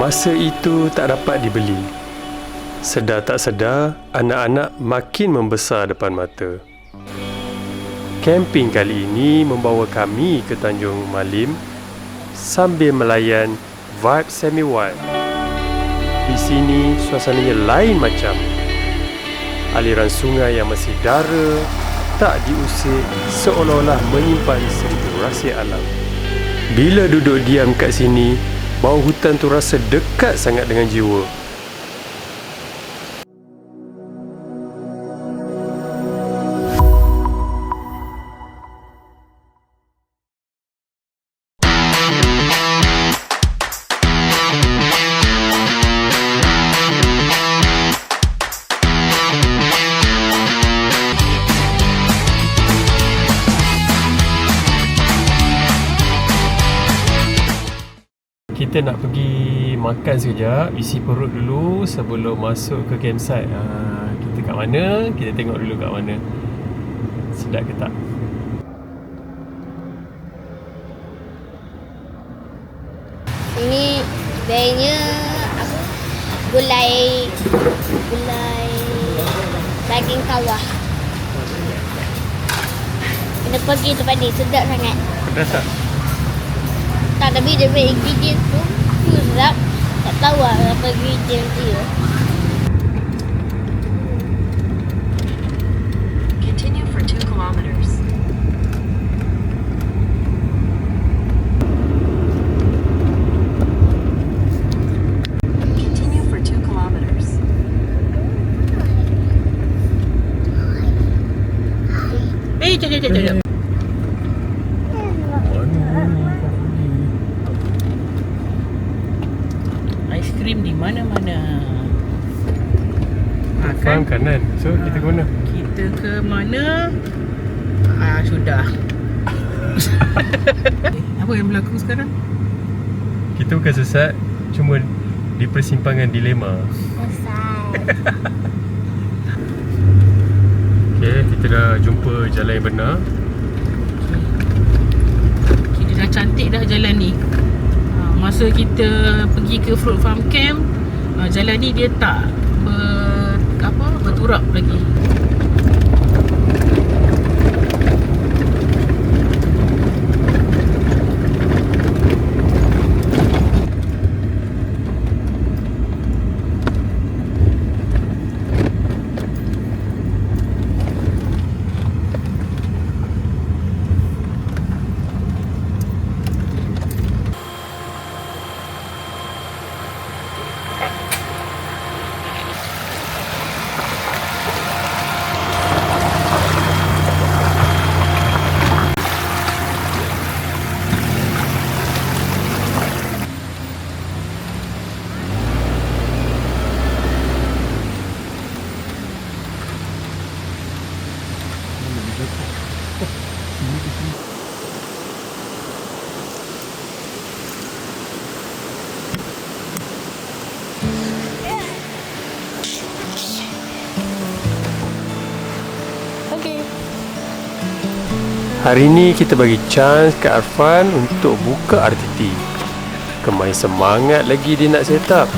Masa itu tak dapat dibeli. Sedar tak sedar, anak-anak makin membesar depan mata. Camping kali ini membawa kami ke Tanjung Malim sambil melayan vibe semi-wild. Di sini suasananya lain macam. Aliran sungai yang masih dara, tak diusik, seolah-olah menyimpan seribu rahsia alam. Bila duduk diam kat sini, bau hutan tu rasa dekat sangat dengan jiwa. Kita nak pergi makan sekejap, isi perut dulu sebelum masuk ke campsite. Kita kat mana? Kita tengok dulu kat mana. Sedap ke tak? Ini bedanya apa? Gulai daging kawah. Kena pergi tempat ni, sedap sangat. Pedas tak? Tak, tapi dia punya ingredient tu sedap. Tak tahu lah apa ingredient dia. Continue for 2 kilometers. Continue for 2 kilometers. Jom. Aiskrim di mana-mana. Faham kanan. So, kita ke mana? Kita ke mana? Sudah. Apa yang berlaku sekarang? Kita bukan sesat, cuma di persimpangan dilema. Okay, kita dah jumpa jalan yang benar. Kita dah cantik dah jalan ni. Masa kita pergi ke Fruit Farm Camp, jalan ni dia tak berturap lagi. Hari ni kita bagi chance ke Arfan untuk buka RTT. Kemai semangat lagi dia nak set up.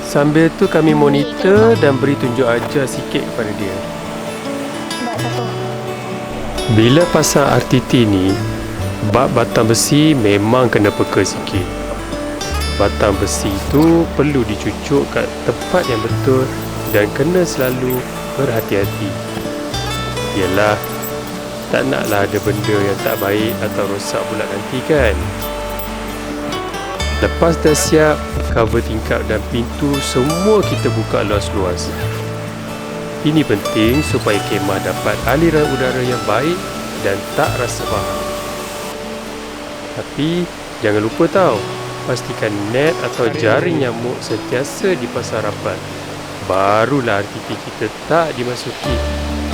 Sambil tu kami monitor dan beri tunjuk ajar sikit kepada dia. Bila pasang RTT ni, bab batang besi memang kena peka sikit. Batang besi tu perlu dicucuk kat tempat yang betul dan kena selalu berhati-hati. Yalah, tak naklah ada benda yang tak baik atau rosak pula nanti kan. Lepas dah siap, cover tingkap dan pintu semua kita buka luas-luas. Ini penting supaya kemah dapat aliran udara yang baik dan tak rasa bahar. Tapi jangan lupa tau, pastikan net atau jaring nyamuk sentiasa dipasang rapat. Barulah RTT kita tak dimasuki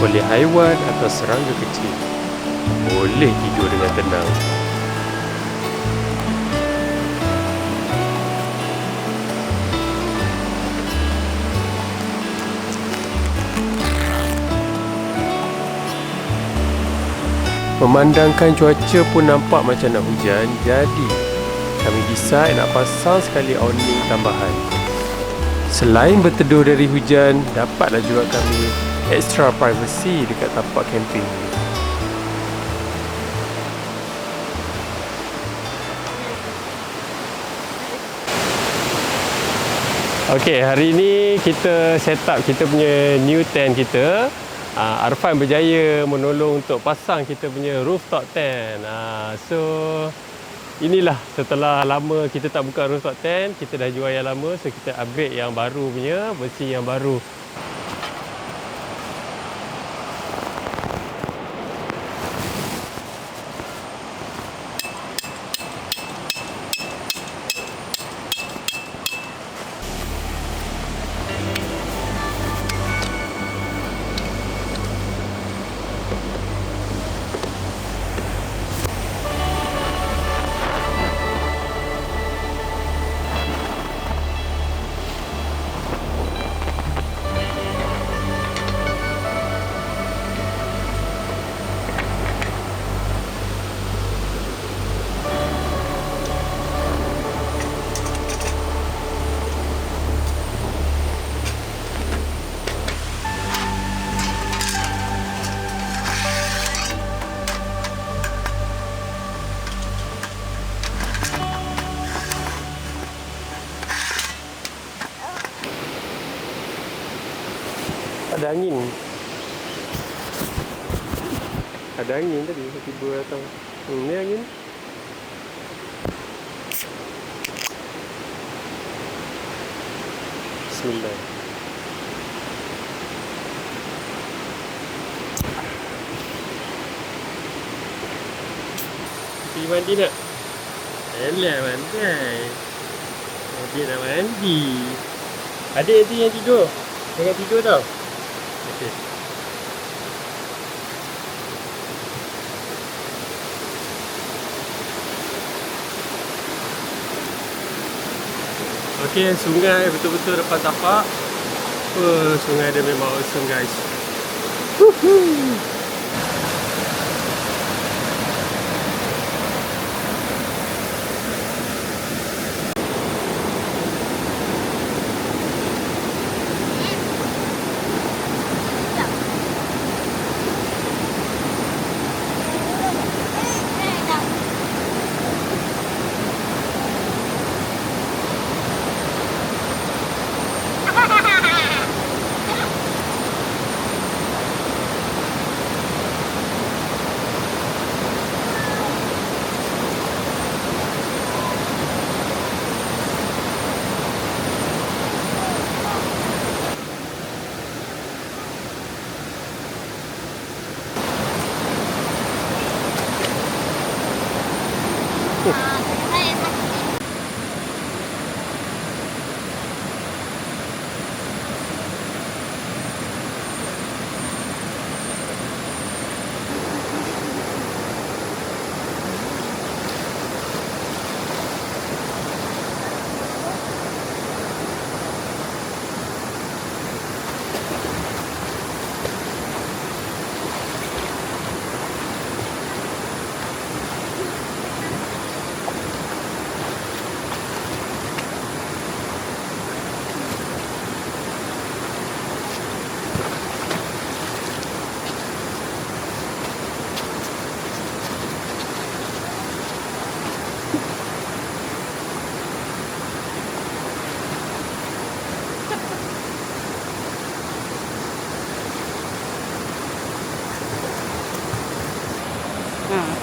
oleh haiwan atau serangga kecil. Boleh tidur dengan tenang. Memandangkan cuaca pun nampak macam nak hujan, jadi kami decide nak pasang sekali awning tambahan. Selain berteduh dari hujan, dapatlah juga kami extra privacy dekat tapak camping ni. Okey, hari ni kita set up kita punya new tent kita. Arfan berjaya menolong untuk pasang kita punya rooftop tent. So inilah setelah lama kita tak buka rooftop tent, kita dah jual yang lama, so kita upgrade yang baru punya, versi yang baru. Ada angin. Ada angin tadi tiba-tiba datang. Ni angin. Bismillah. Pergi mandi nak? Alah, mandai. Adik nak mandi. Adik nanti yang tidur. Jangan tidur tau. Okey. Okey, sungai betul-betul depan tapak. Sungai dia memang awesome guys. Woohoo.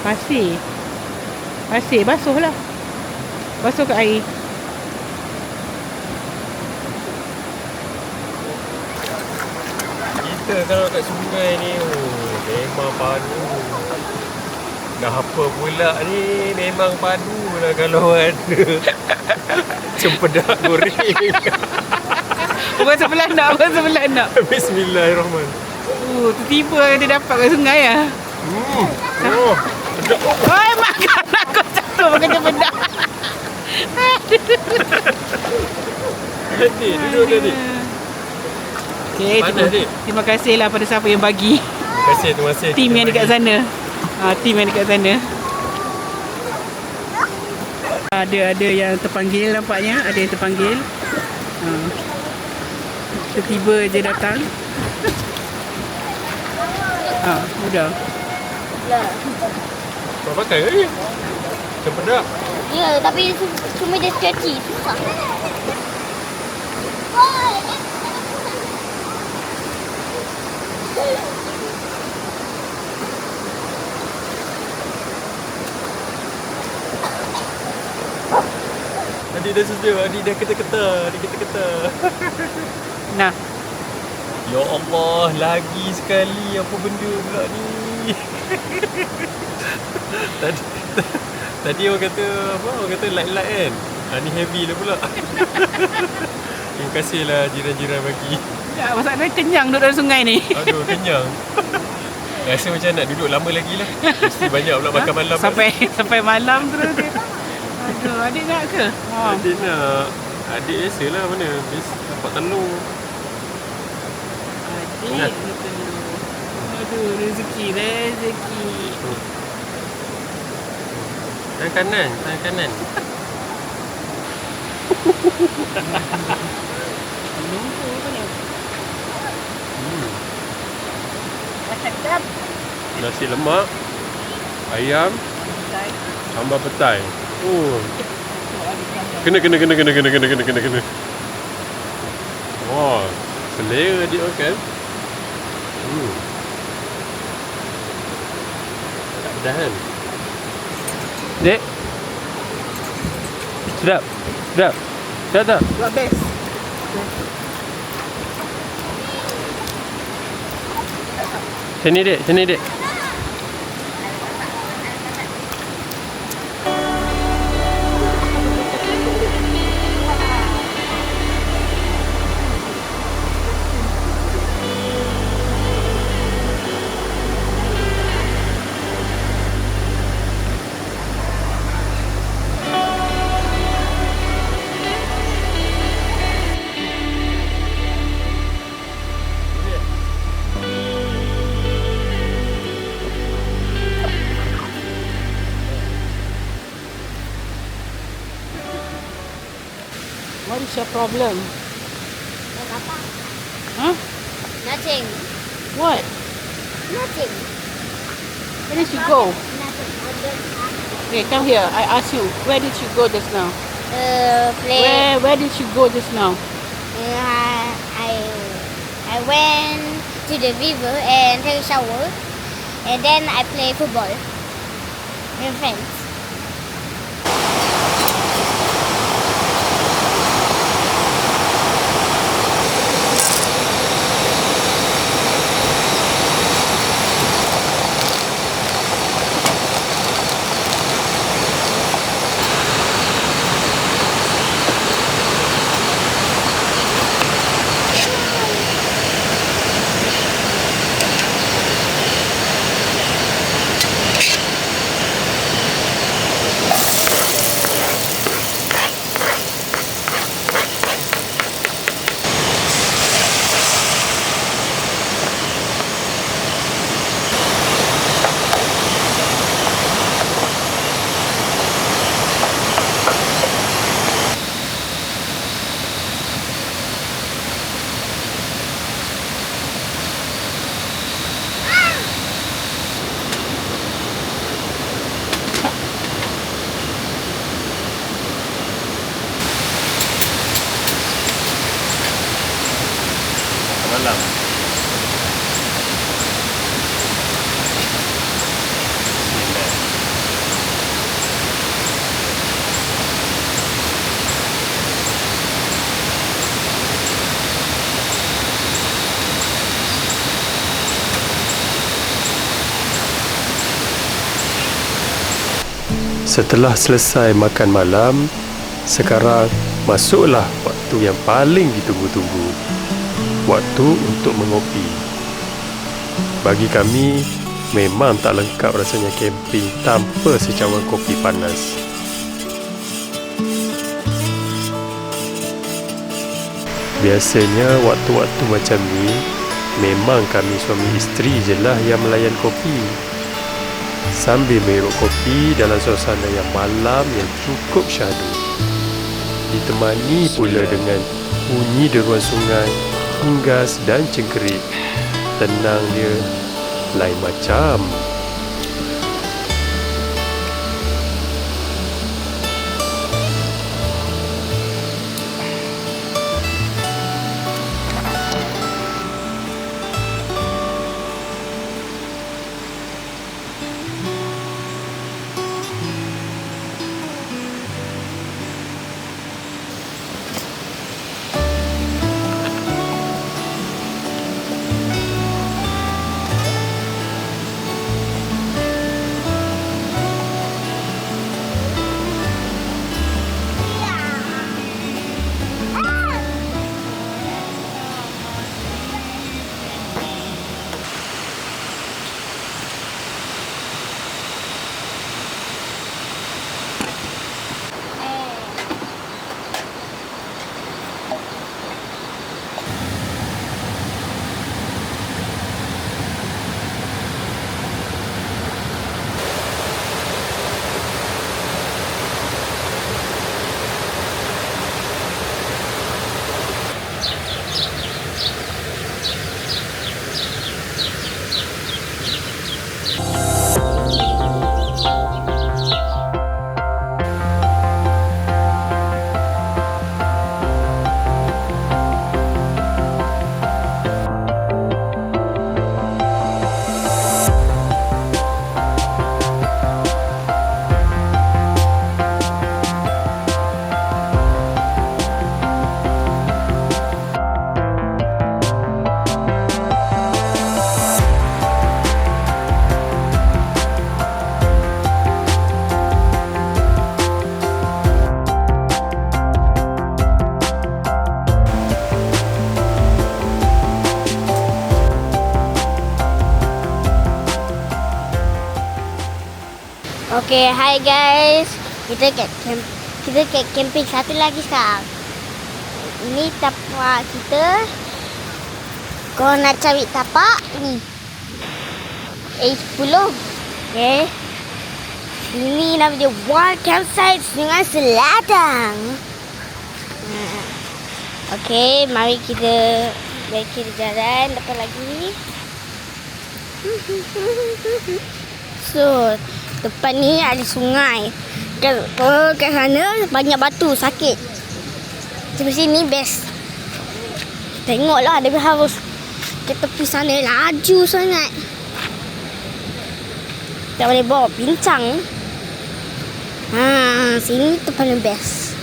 Pasir. Pasir basuh lah. Basuh kat air. Kita kalau kat sungai ni, memang padu. Dah apa pula ni, memang padu lah kalau ada cempedak goreng. Orang sebelah nak, orang sebelah nak. Bismillahirrahmanirrahim. Tiba-tiba dia dapat kat sungai lah. Oh, oi, makan aku jatuh makan cempedak. Hati, duduk tadi. Okay, terima kasihlah pada siapa yang bagi. Terima kasih. Tim yang dekat sana. Tim yang dekat sana. Ada yang terpanggil nampaknya. Ada yang terpanggil. Tiba-tiba je datang. Udah. Lah. Kau pakai ke? Macam pedak. Ya, tapi cuma dia stretchy. Susah. Adik dah sedia, adik dah keta-keta. Nah. Ya Allah, lagi sekali apa benda pula ni. Tadi orang kata apa? Orang kata light-light kan. Ni heavy lah pula. Terima kasihlah jiran-jiran bagi. Ya, masalahnya kenyang duduk dalam sungai ni. Aduh, kenyang. Rasa macam nak duduk lama lagi lah. Mesti banyak pula makan malam. Sampai malam terus dia. Aduh, adik nak ke? Adik nak. Adik biasalah mana. Biasa dapat telur. Adik Ingat. nak telur. Aduh, rezeki. Tangan kanan. Lumpur apa ni? Nasi lemak, ayam, sambal petai. Oh. Kena. Wah, selera dia makan. Tak pedas kan? Dek. Sedap tak? Buat best. Sini dek. What is your problem? Apa? Huh? Nothing. What? Nothing. Where did you go? Nothing. Okay, come here. I ask you. Where did you go just now? Play. Where did you go just now? I went to the river and take a shower, and then I play football with friends. Malam. Setelah selesai makan malam, sekarang masuklah waktu yang paling ditunggu-tunggu. Waktu untuk mengopi. Bagi kami, memang tak lengkap rasanya camping tanpa secawan kopi panas. Biasanya waktu-waktu macam ni, memang kami suami isteri je lah yang melayan kopi. sambil menghirup kopi dalam suasana yang malam yang cukup syahdu. Ditemani pula dengan bunyi deruan sungai, unggas dan cengkerik. Tenang dia, lain macam. Okay, hi guys. Kita kat camping satu lagi sekarang. Ini tapak kita. Kalau nak cari tapak ni A10. Okay. Ini nama dia Wild Campsite Sungai Seladang. Okay, mari kita kiri jalan depan lagi. So, depan ni ada sungai. Kalau kat sana banyak batu, sakit. Macam sini best. Tengoklah, dia harus ke tepi sana laju sangat. Tak boleh bawa bincang. Sini tu paling best.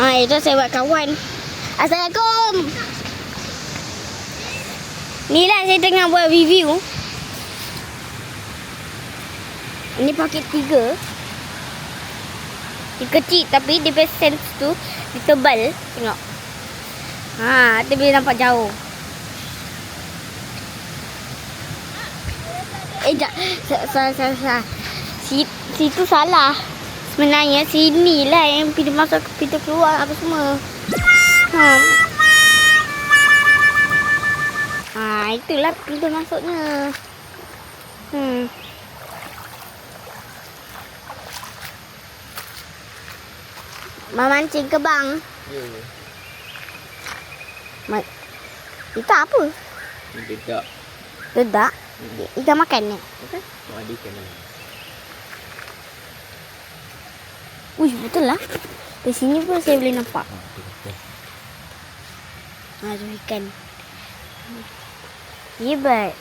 Itu saya buat kawan. Assalamualaikum. Ni lah saya tengah buat review. Ini paket 3. Dia kecil tapi dia punya sense tu dia tebal. Tengok. Dia boleh nampak jauh. Salah. Situ salah. Sebenarnya sini lah yang pintu masuk, pintu keluar apa semua. Itulah pintu masuknya. Memancing ke bang? Ya. Itu apa? Dedak. Dedak? Ikan makan ni? Ada ikan dalam. Betul lah. Di sini pun saya boleh nampak. Ada ikan. Hebat.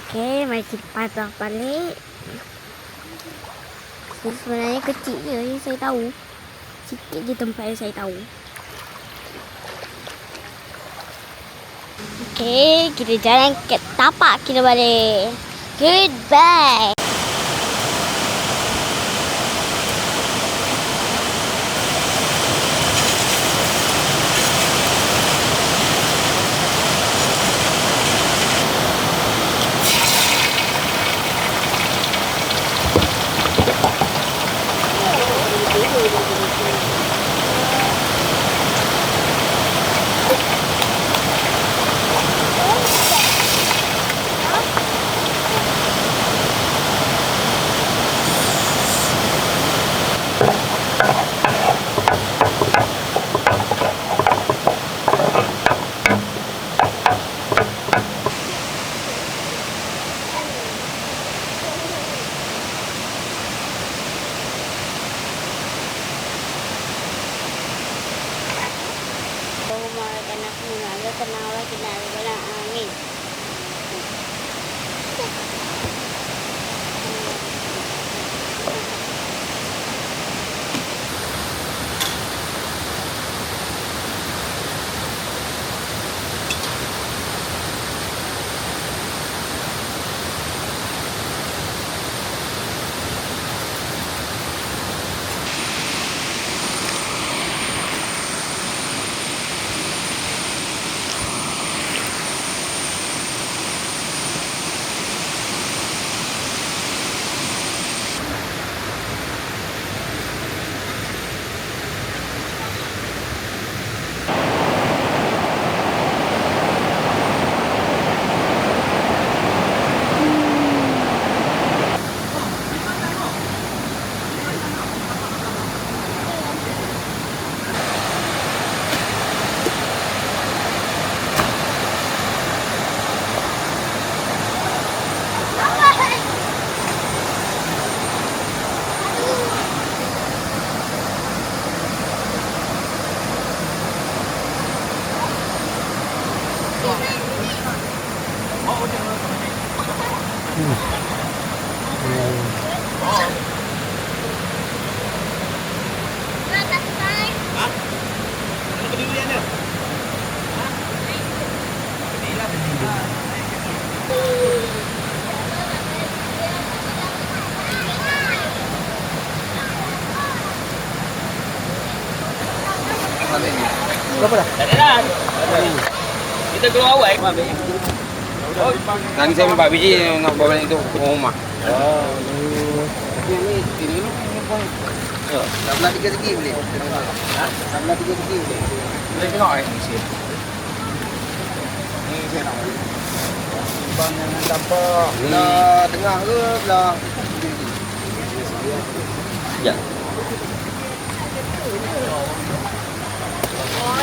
Okay, mari kita patah balik. Sebenarnya kecil je yang saya tahu. Sikit je tempat yang saya tahu. Okay, kita jalan ke tapak kita balik. Goodbye. tenang Allah tenang Allah. Amin. Berapa dah? Tak ada dah. Kita keluar awal. Nanti saya ambil 4 biji nak bawa balik tu ke rumah. Ini dulu. Tak belah 3 segi boleh. Tak belah 3 segi boleh. Boleh tengok Ni saya nak. Bang yang tampak. Belah tengah ke belah? Ya.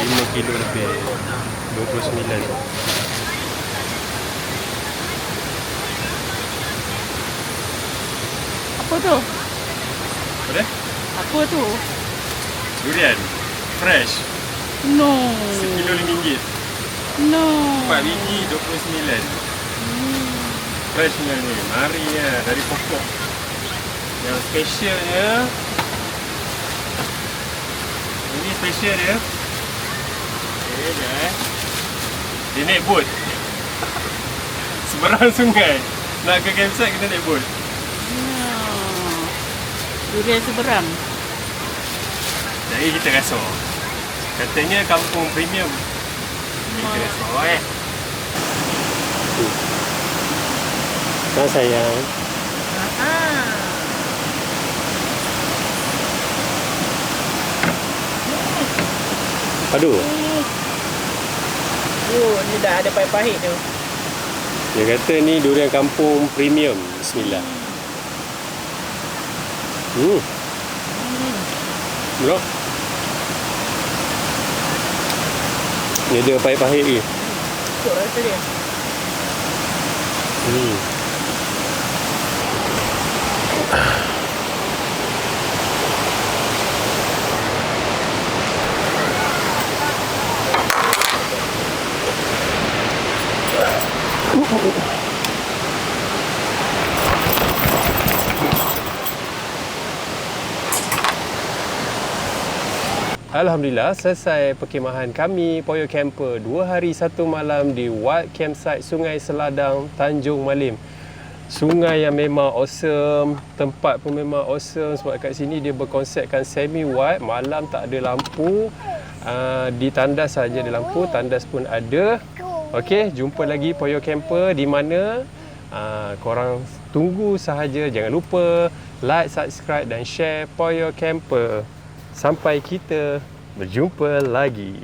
5 kilo lebih 29. Apa tu? Apa dia? Apa tu? Durian fresh No. sekilo RM5. No. 4 biji 29. Fresh punya ni. Mari ya dari pokok. Yang specialnya ini special dia. Okay, dia naik bot. Seberang sungai. Nak ke campsite kita naik bot. Durian seberang. Jadi kita rasa. Katanya kampung premium. Kita rasa Nah sayang. Aduh. Oh, ni dah ada pahit-pahit tu. Dia kata ni durian kampung premium. Bismillah. Bro. Dia ada pahit-pahit lagi. Kok rasa dia? Alhamdulillah, selesai perkhemahan kami Poyo Camper 2 hari 1 malam di Wild Campsite Sungai Seladang, Tanjung Malim. Sungai yang memang awesome, tempat pun memang awesome sebab kat sini dia berkonsepkan semi wild, malam tak ada lampu, di tandas saja ada lampu, tandas pun ada. Okey, jumpa lagi Poyo Camper di mana korang tunggu sahaja. Jangan lupa like, subscribe dan share Poyo Camper. Sampai kita berjumpa lagi.